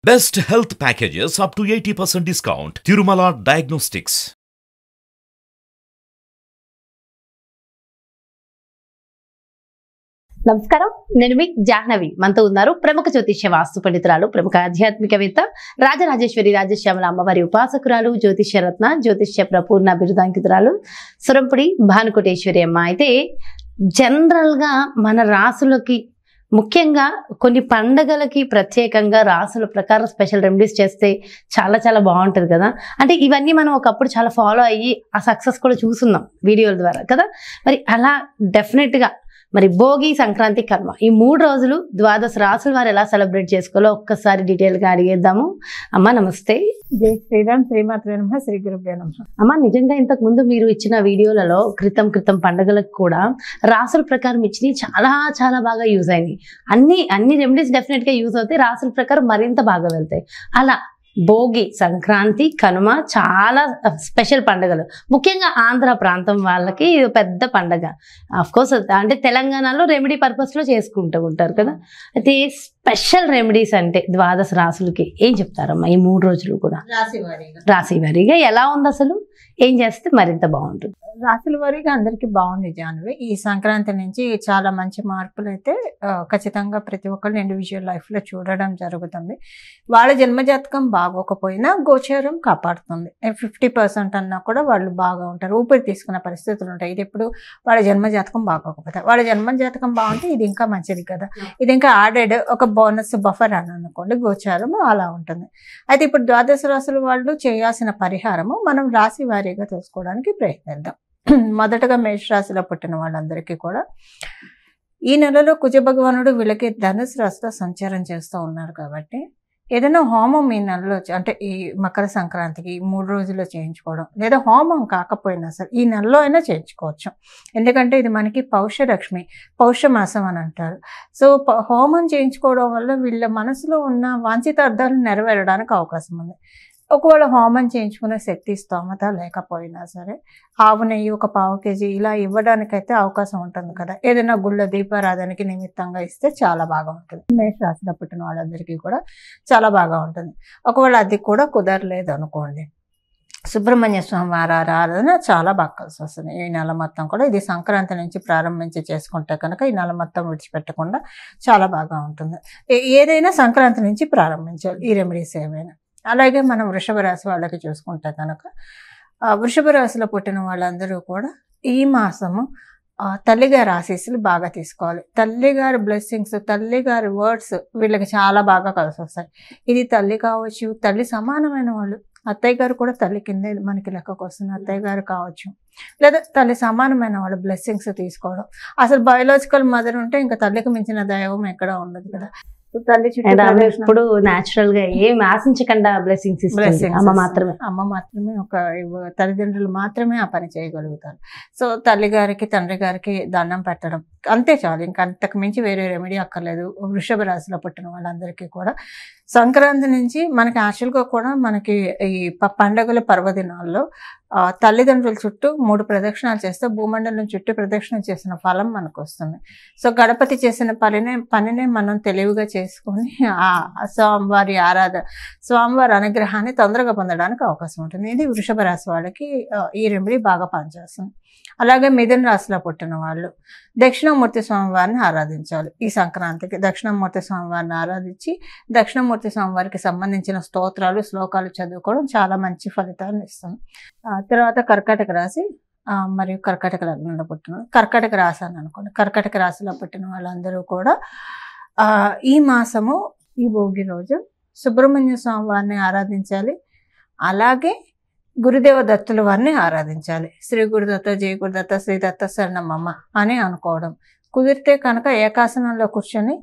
Best health packages up to 80% discount. Tirumala Diagnostics. నమస్కారం, నేను మీ జాహ్నవి. మనతో ఉన్నారు ప్రముఖ జ్యోతిష్య వాస్తు పండితురాలు, ప్రముఖ ఆధ్యాత్మికవేత్త, రాజరాజేశ్వరి రాజశ్యామల అమ్మవారి ఉపాసకురాలు, జ్యోతిష్య రత్న, జ్యోతిష్య ప్రపూర్ణ బిరుదాంకితురాలు సురంపుడి భానుకోటేశ్వరి అమ్మ. అయితే జనరల్గా మన రాసులకి, ముఖ్యంగా కొన్ని పండగలకి ప్రత్యేకంగా రాసుల ప్రకారం స్పెషల్ రెమెడీస్ చేస్తే చాలా చాలా బాగుంటుంది కదా. అంటే ఇవన్నీ మనం ఒకప్పుడు చాలా ఫాలో అయ్యి ఆ సక్సెస్ కూడా చూస్తున్నాం వీడియోల ద్వారా కదా. మరి అలా డెఫినెట్గా మరి భోగి, సంక్రాంతి, కర్మ ఈ 3 రోజులు 12 రాసుల వారు ఎలా సెలబ్రేట్ చేసుకోవాలో ఒక్కసారి డీటెయిల్గా అడిగేద్దాము. అమ్మ నమస్తే. జై శ్రీరామ్. శ్రీమాత్రే నమః. శ్రీ గురుభ్యో నమః. అమ్మ, నిజంగా ఇంతకు ముందు మీరు ఇచ్చిన వీడియోలలో క్రితం పండుగలకు కూడా రాసుల ప్రకారం ఇచ్చినవి చాలా చాలా బాగా యూజ్ అయినాయి. అన్ని రెమెడీస్ డెఫినెట్గా యూజ్ అవుతాయి, రాసుల ప్రకారం మరింత బాగా వెళ్తాయి. అలా భోగి, సంక్రాంతి, కనుమ చాలా స్పెషల్ పండుగలు. ముఖ్యంగా ఆంధ్ర ప్రాంతం వాళ్ళకి ఇది పెద్ద పండగ. కోర్స్ అంటే తెలంగాణలో రెమెడీ పర్పస్లో చేసుకుంటూ ఉంటారు కదా. అయితే స్పెషల్ రెమెడీస్ అంటే 12 రాసులకి ఏం చెప్తారమ్మా? ఈ 3 రోజులు కూడా రాశి వారీగా ఎలా ఉంది, అసలు ఏం చేస్తే మరింత బాగుంటుంది? రాసుల వారీగా అందరికీ బాగుంది జాహ్నవి. ఈ సంక్రాంతి నుంచి చాలా మంచి మార్పులు అయితే ఖచ్చితంగా ప్రతి ఒక్కళ్ళు ఇండివిజువల్ లైఫ్లో చూడడం జరుగుతుంది. వాళ్ళ జన్మజాతకం బాగోకపోయినా గోచారం కాపాడుతుంది. 50% అన్నా కూడా వాళ్ళు బాగా ఉంటారు, ఊపిరి తీసుకున్న పరిస్థితులు ఉంటాయి. ఇది ఇప్పుడు వాళ్ళ జన్మజాతకం బాగోకపోతే, వాళ్ళ జన్మజాతకం బాగుంటే ఇది ఇంకా మంచిది కదా. ఇది ఇంకా యాడెడ్ ఒక బోనస్ బఫర్ అని అనుకోండి, గోచారము అలా ఉంటుంది. అయితే ఇప్పుడు 12 రాసుల వాళ్ళు చేయాల్సిన పరిహారము మనం రాశి వారీగా తెలుసుకోవడానికి ప్రయత్నిద్దాం. మొదటగా మేషరాశిలో పుట్టిన వాళ్ళందరికీ కూడా ఈ నెలలో కుజ భగవానుడు వీళ్ళకి ధనుసు రాశిలో సంచారం చేస్తూ ఉన్నారు కాబట్టి ఏదైనా హోమం ఈ నెలలో, అంటే ఈ మకర సంక్రాంతికి 3 రోజుల్లో చేయించుకోవడం, లేదా హోమం కాకపోయినా సరే ఈ నెలలో అయినా చేయించుకోవచ్చు. ఎందుకంటే ఇది మనకి పౌష్యమాసం అని అంటారు. సో హోమం చేయించుకోవడం వల్ల వీళ్ళ మనసులో ఉన్న వాంఛితార్థాలు నెరవేరడానికి అవకాశం ఉంది. ఒకవేళ హోమం చేయించుకునే శక్తి స్తోమత లేకపోయినా సరే ఆవు నెయ్యి ఒక 1/4 kg ఇలా ఇవ్వడానికైతే అవకాశం ఉంటుంది కదా. ఏదైనా గుళ్ళ దీపారాధనకి నిమిత్తంగా ఇస్తే చాలా బాగా ఉంటుంది. మేషరాశిలో పుట్టిన వాళ్ళందరికీ కూడా చాలా బాగా ఉంటుంది. ఒకవేళ అది కూడా కుదరలేదు అనుకోండి, సుబ్రహ్మణ్య స్వామి వారి ఆరాధన చాలా బాగా కలిసి వస్తుంది ఈ నెల మొత్తం కూడా. ఇది సంక్రాంతి నుంచి ప్రారంభించి చేసుకుంటే కనుక ఈ నెల మొత్తం విడిచిపెట్టకుండా చాలా బాగా ఉంటుంది. ఏదైనా సంక్రాంతి నుంచి ప్రారంభించాలి ఈ రెమెడీస్ ఏమైనా. అలాగే మనం వృషభ రాశి వాళ్ళకి చూసుకుంటే కనుక వృషభ రాశిలో పుట్టిన వాళ్ళందరూ కూడా ఈ మాసము తల్లిగారి ఆశీస్సులు బాగా తీసుకోవాలి. తల్లిగారి బ్లెస్సింగ్స్, తల్లిగారి వర్డ్స్ వీళ్ళకి చాలా బాగా కలిసి వస్తాయి. ఇది తల్లి కావచ్చు, తల్లి సమానమైన వాళ్ళు, అత్తయ్య గారు కూడా తల్లి కిందే మనకి లెక్కకు వస్తుంది, అత్తయ్య గారు కావచ్చు, లేదా తల్లి సమానమైన వాళ్ళు బ్లెస్సింగ్స్ తీసుకోవడం. అసలు బయోలాజికల్ మదర్ ఉంటే ఇంకా తల్లికి మించిన దైవం ఎక్కడ ఉండదు కదా. తల్లి ఇప్పుడు న్యాచురల్ గా ఏం ఆశించకుండా బ్లెస్సింగ్స్ అమ్మ మాత్రమే ఒక తల్లిదండ్రులు మాత్రమే ఆ పని చేయగలుగుతారు. సో తల్లి గారికి, తండ్రి గారికి దండం పెట్టడం అంతే చాలు, ఇంకా అంతకు మించి వేరే రెమెడీ అక్కర్లేదు. వృషభ రాశిలో పుట్టిన వాళ్ళందరికీ కూడా సంక్రాంతి నుంచి మనకి యాక్చువల్గా కూడా మనకి ఈ పండగల పర్వదినాల్లో తల్లిదండ్రుల చుట్టూ 3 ప్రదక్షిణాలు చేస్తే భూమండలం చుట్టూ ప్రదక్షిణ చేసిన ఫలం మనకు వస్తుంది. సో గణపతి చేసిన పనినే మనం తెలివిగా చేసుకొని స్వామివారి స్వామివారి అనుగ్రహాన్ని తొందరగా పొందడానికి అవకాశం ఉంటుంది. ఇది వృషభ రాశి వాళ్ళకి ఈ రెమెడీ బాగా పనిచేస్తుంది. అలాగే మిథున రాశిలో పుట్టిన వాళ్ళు దక్షిణామూర్తి స్వామివారిని ఆరాధించాలి. ఈ సంక్రాంతికి దక్షిణామూర్తి స్వామివారిని ఆరాధించి దక్షిణామూర్తి స్వామివారికి సంబంధించిన స్తోత్రాలు, శ్లోకాలు చదువుకోవడం చాలా మంచి ఫలితాన్ని ఇస్తుంది. తర్వాత కర్కాటక రాశి మరియు కర్కాటక లగ్నంలో పుట్టిన కర్కాటక రాశి అని అనుకోండి. కర్కాటక రాశిలో పుట్టిన వాళ్ళందరూ కూడా ఈ మాసము ఈ భోగి రోజు సుబ్రహ్మణ్య స్వామి వారిని ఆరాధించాలి. అలాగే గురుదేవ దత్తుల వారిని ఆరాధించాలి. శ్రీ గురుదత్త, జయ గురుదత్త, శ్రీ దత్త శరణమమ్మ అని అనుకోవడం. కుదిరితే కనుక ఏకాసనంలో కూర్చొని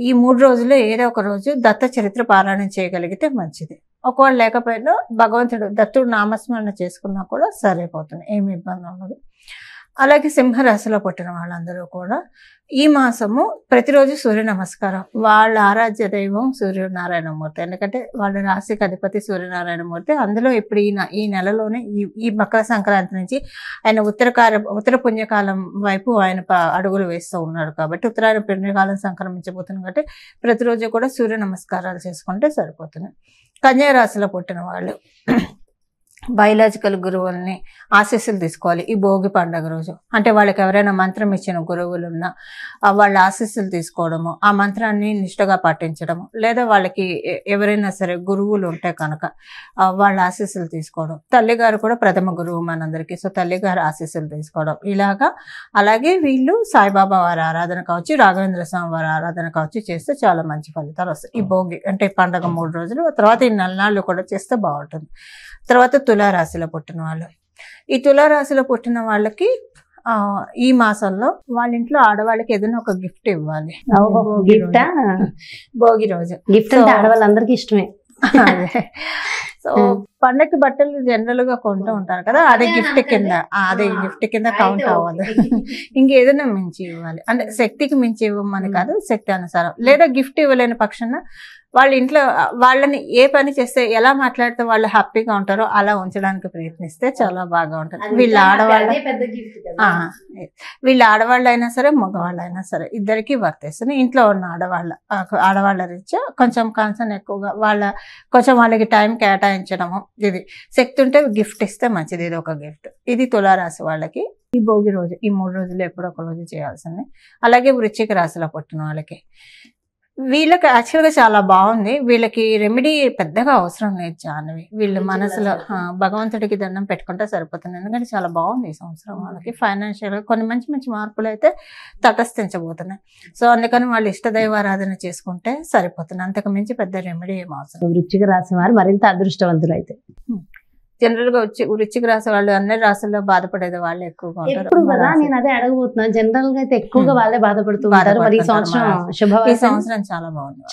ఈ 3 రోజుల్లో ఏదో ఒక రోజు దత్త చరిత్ర పారాయణం చేయగలిగితే మంచిది. ఒకవేళ లేకపోయినా భగవంతుడు దత్తుడు నామస్మరణ చేసుకున్నా కూడా సరిపోతుంది, ఏమి ఇబ్బంది ఉండదు. అలాగే సింహరాశిలో పుట్టిన వాళ్ళందరూ కూడా ఈ మాసము ప్రతిరోజు సూర్య నమస్కారం, వాళ్ళ ఆరాధ్య దైవం సూర్యనారాయణమూర్తి, ఎందుకంటే వాళ్ళ రాశికి అధిపతి సూర్యనారాయణమూర్తి. అందులో ఇప్పుడు ఈ నెలలోనే ఈ మకర సంక్రాంతి నుంచి ఆయన ఉత్తర పుణ్యకాలం వైపు ఆయన అడుగులు వేస్తూ ఉన్నాడు కాబట్టి ఉత్తరాయణ పుణ్యకాలం సంక్రమించబోతుంది కాబట్టి ప్రతిరోజు కూడా సూర్య నమస్కారాలు చేసుకుంటే సరిపోతుంది. కన్యా రాశిలో పుట్టిన వాళ్ళు బయలాజికల్ గురువుల్ని ఆశీస్సులు తీసుకోవాలి ఈ భోగి పండుగ రోజు. అంటే వాళ్ళకి ఎవరైనా మంత్రం ఇచ్చిన గురువులు ఉన్నా వాళ్ళ ఆశీస్సులు తీసుకోవడము, ఆ మంత్రాన్ని నిష్ఠగా పాటించడము, లేదా వాళ్ళకి ఎవరైనా సరే గురువులు ఉంటే కనుక వాళ్ళ ఆశీస్సులు తీసుకోవడం. తల్లిగారు కూడా ప్రథమ గురువు మనందరికీ, సో తల్లిగారు ఆశీస్సులు తీసుకోవడం ఇలాగా. అలాగే వీళ్ళు సాయిబాబా వారి ఆరాధన కావచ్చు, రాఘవేంద్ర స్వామి వారి ఆరాధన కావచ్చు చేస్తే చాలా మంచి ఫలితాలు వస్తాయి. ఈ భోగి అంటే పండగ 3 రోజులు, తర్వాత ఈ నెలనాళ్ళు కూడా చేస్తే బాగుంటుంది. తర్వాత తులారాశిలో పుట్టిన వాళ్ళు, ఈ తులారాశిలో పుట్టిన వాళ్ళకి ఈ మాసంలో వాళ్ళ ఇంట్లో ఆడవాళ్ళకి ఏదైనా ఒక గిఫ్ట్ ఇవ్వాలి. భోగి రోజు గిఫ్ట్ అంటే ఆడవాళ్ళందరికీ ఇష్టమే. సో పండగకి బట్టలు జనరల్ గా కొంటూ ఉంటారు కదా, అదే గిఫ్ట్ కింద కౌంట్ అవ్వదు. ఇంకేదైనా మించి ఇవ్వాలి, అంటే శక్తికి మించి ఇవ్వమని కాదు, శక్తి అనుసారం. లేదా గిఫ్ట్ ఇవ్వలేని పక్షాన వాళ్ళ ఇంట్లో వాళ్ళని ఏ పని చేస్తే ఎలా మాట్లాడితే వాళ్ళు హ్యాపీగా ఉంటారో అలా ఉంచడానికి ప్రయత్నిస్తే చాలా బాగా ఉంటుంది. వీళ్ళ ఆడవాళ్ళు అయినా సరే మగవాళ్ళు అయినా సరే ఇద్దరికి వర్తిస్తుంది. ఇంట్లో ఉన్న ఆడవాళ్ళ రీత్యా కొంచెం కన్సర్న్ ఎక్కువగా వాళ్ళకి టైం కేటాయించడము, ఇది శక్తి ఉంటే గిఫ్ట్ ఇస్తే మంచిది. ఇది ఒక గిఫ్ట్. ఇది తులారాశి వాళ్ళకి ఈ భోగి రోజు, ఈ 3 రోజులు ఎప్పుడో ఒక రోజు చేయాల్సింది. అలాగే వృశ్చిక రాశిలో పుట్టిన వాళ్ళకి వీళ్ళకి యాక్చువల్గా చాలా బాగుంది. వీళ్ళకి రెమెడీ పెద్దగా అవసరం లేదు జాహ్నవి. వీళ్ళు మనసులో భగవంతుడికి దండం పెట్టుకుంటే సరిపోతుంది. ఎందుకంటే చాలా బాగుంది ఈ సంవత్సరం వాళ్ళకి. ఫైనాన్షియల్గా కొన్ని మంచి మంచి మార్పులు అయితే తటస్థించబోతున్నాయి. సో అందుకని వాళ్ళు ఇష్టదైవారాధన చేసుకుంటే సరిపోతుంది. అంతకు మించి పెద్ద రెమెడీ ఏం అవసరం. వృశ్చిక రాశి వారు మరింత అదృష్టవంతులు అయితే. జనరల్ గా వృశ్చిక రాశి వాళ్ళు అన్ని రాశుల్లో బాధపడేది వాళ్ళే ఎక్కువగా ఉంటారు కదా. నేను అదే అడగబోతున్నాను, జనరల్ గా అయితే ఎక్కువగా వాళ్ళే బాధపడుతూ ఉంటారు. మరి ఈ సంవత్సరం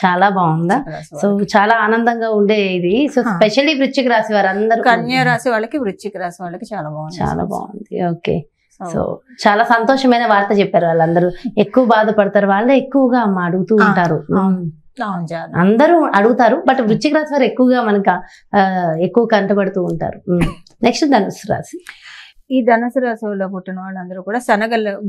చాలా బాగుందా? సో చాలా ఆనందంగా ఉండే ఇది. సో స్పెషల్లీ వృశ్చిక రాశి వారు అందరూ, కన్యా రాశి వాళ్ళకి వృశ్చిక రాశి వాళ్ళకి చాలా బాగుంది. ఓకే, సో చాలా సంతోషమైన వార్త చెప్పారు. వాళ్ళందరూ ఎక్కువ బాధపడతారు, వాళ్ళే ఎక్కువగా అడుగుతూ ఉంటారు. అందరూ అడుగుతారు, బట్ వృశ్చిక రాశి వారు ఎక్కువగా మనకు ఎక్కువ కంటపడుతూ ఉంటారు. నెక్స్ట్ ధనుసు రాశి. ఈ ధనుసు రాశిలో పుట్టిన వాళ్ళందరూ కూడా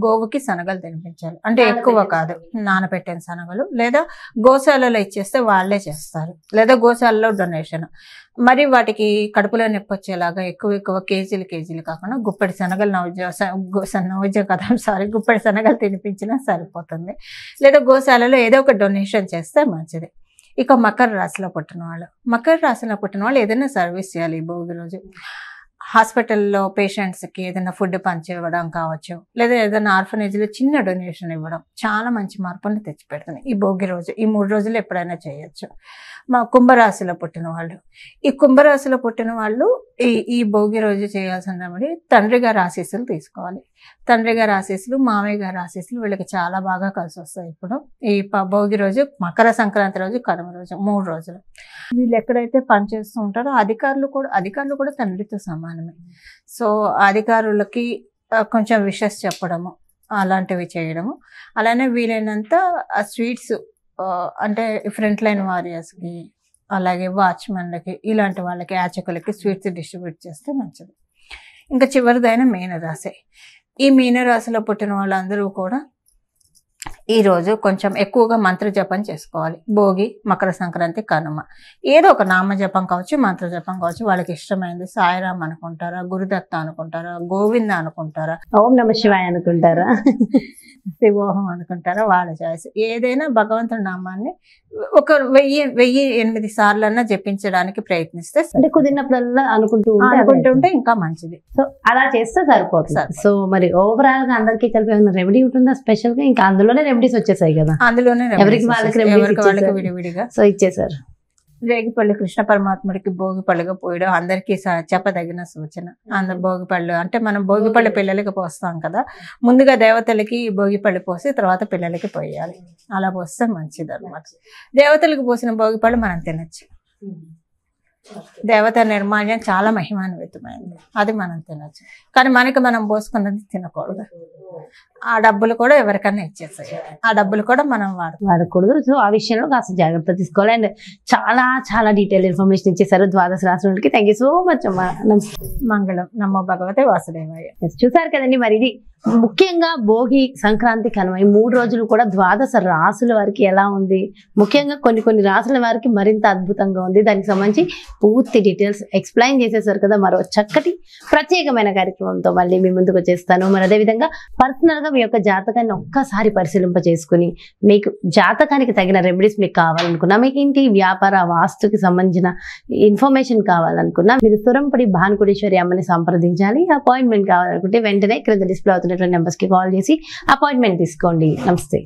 గోవుకి శనగలు తినిపించాలి. అంటే ఎక్కువ కాదు, నానబెట్టిన శనగలు, లేదా గోశాలలో ఇచ్చేస్తే వాళ్ళే చేస్తారు, లేదా గోశాలలో డొనేషన్. మరి వాటికి కడుపులో నొప్పి వచ్చేలాగా ఎక్కువ కేజీలు కాకుండా గుప్పెడి గుప్పెడి శనగలు తినిపించినా సరిపోతుంది. లేదా గోశాలలో ఏదో ఒక డొనేషన్ చేస్తే మంచిది. ఇక మకర రాశిలో పుట్టిన వాళ్ళు ఏదైనా సర్వీస్ చేయాలి ఈ భోగి రోజు. హాస్పిటల్లో పేషెంట్స్కి ఏదైనా ఫుడ్ పంచివ్వడం కావచ్చు, లేదా ఏదైనా ఆర్ఫనేజ్లో చిన్న డొనేషన్ ఇవ్వడం చాలా మంచి మార్పుల్ని తెచ్చిపెడుతుంది ఈ భోగి రోజు. ఈ 3 రోజులు ఎప్పుడైనా చేయొచ్చు. మా కుంభరాశిలో పుట్టిన వాళ్ళు ఈ భోగి రోజు చేయాల్సిన రెమెడీ తండ్రి గారి ఆశీస్సులు తీసుకోవాలి. తండ్రి గారి ఆశీస్సులు, మామయ్య గారి ఆశీస్సులు వీళ్ళకి చాలా బాగా కలిసి వస్తాయి. ఇప్పుడు ఈ భోగి రోజు, మకర సంక్రాంతి రోజు, కనుమ రోజు 3 రోజులు వీళ్ళు ఎక్కడైతే పనిచేస్తూ ఉంటారో అధికారులు కూడా తండ్రితో సమానమే. సో అధికారులకి కొంచెం విషెస్ చెప్పడము, అలాంటివి చేయడము. అలానే వీలైనంత స్వీట్స్, అంటే ఫ్రంట్ లైన్ వారియర్స్కి, అలాగే వాచ్మెన్లకి, ఇలాంటి వాళ్ళకి, యాచకులకి స్వీట్స్ డిస్ట్రిబ్యూట్ చేస్తే మంచిది. ఇంకా చివరిదైన మీనరాశి. ఈ మీనరాశిలో పుట్టిన వాళ్ళందరూ కూడా ఈరోజు కొంచెం ఎక్కువగా మంత్ర జపం చేసుకోవాలి. భోగి, మకర సంక్రాంతి, కనుమ ఏదో ఒక నామజపం కావచ్చు, మంత్ర జపం కావచ్చు. వాళ్ళకి ఇష్టమైంది సాయిరామ్ అనుకుంటారా, గురుదత్త అనుకుంటారా, గోవింద అనుకుంటారా, ఓం నమ శివాయ అనుకుంటారా, శివోహం అనుకుంటారా, వాళ్ళ చాయిస్. ఏదైనా భగవంతుడి నామాన్ని ఒక 1008 సార్లన్నా జపించడానికి ప్రయత్నిస్తే, అంటే కుదిరినప్పుడల్లా అనుకుంటుంటే ఇంకా మంచిది. సో అలా చేస్తే సరిపోతుంది. సో మరి ఓవరాల్ గా అందరికీ కలిపి ఏమైనా రెమెడీ ఉంటుందా స్పెషల్ గా? ఇంకా అందులోనే రెమెడీస్ వచ్చేసాయి కదా, అందులోనే ఎవరికి వాళ్ళకి విడివిడిగా సో ఇచ్చేసారు. రేగిపళ్ళు కృష్ణ పరమాత్ముడికి భోగిపళ్ళుగా పోయడం అందరికీ చెప్పదగిన సూచన. భోగిపళ్ళు అంటే మనం భోగిపళ్ళు పిల్లలకి పోస్తాం కదా, ముందుగా దేవతలకి భోగిపళ్ళు పోసి తర్వాత పిల్లలకి పోయాలి. అలా పోస్తే మంచిది అనమాట. దేవతలకు పోసిన భోగిపళ్ళు మనం తినచ్చు. దేవత నిర్మాల్యం చాలా మహిమాన్వితమైనది, అది మనం తినచ్చు. కానీ మనకి మనం పోసుకున్నది తినకూడదు. ఆ డబ్బులు కూడా ఎవరికైనా ఇచ్చేసాయి, ఆ డబ్బులు కూడా మనం వాడకూడదు. సో ఆ విషయంలో కాస్త జాగ్రత్త తీసుకోవాలి. అండ్ చాలా చాలా డీటెయిల్ ఇన్ఫర్మేషన్ ఇచ్చేసారు ద్వాదశ రాశులకి. థ్యాంక్ యూ సో మచ్ అమ్మా. మంగళం. నమో భగవతే వాసుదేవాయ. చూసారు కదండి, మరి ఇది ముఖ్యంగా భోగి, సంక్రాంతి, కనుమ ఈ 3 రోజులు కూడా ద్వాదశ రాసుల వారికి ఎలా ఉంది, ముఖ్యంగా కొన్ని రాసుల వారికి మరింత అద్భుతంగా ఉంది. దానికి సంబంధించి పూర్తి డీటెయిల్స్ ఎక్స్ప్లెయిన్ చేసేసారు కదా. మరో చక్కటి ప్రత్యేకమైన కార్యక్రమంతో మళ్ళీ మీ ముందుకు వచ్చేస్తాను. మరి అదేవిధంగా పర్సనల్ గా మీ యొక్క జాతకాన్ని ఒక్కసారి పరిశీలింప చేసుకుని మీకు జాతకానికి తగిన రెమెడీస్ మీకు కావాలనుకున్నా, మీకు ఇంటి వ్యాపార వాస్తుకి సంబంధించిన ఇన్ఫర్మేషన్ కావాలనుకున్నా మీరు సురంపడి భానుకోటేశ్వరి అమ్మని సంప్రదించాలి. అపాయింట్మెంట్ కావాలనుకుంటే వెంటనే క్రింద డిస్ప్లే అవుతున్నటువంటి నెంబర్స్ కి కాల్ చేసి అపాయింట్మెంట్ తీసుకోండి. నమస్తే.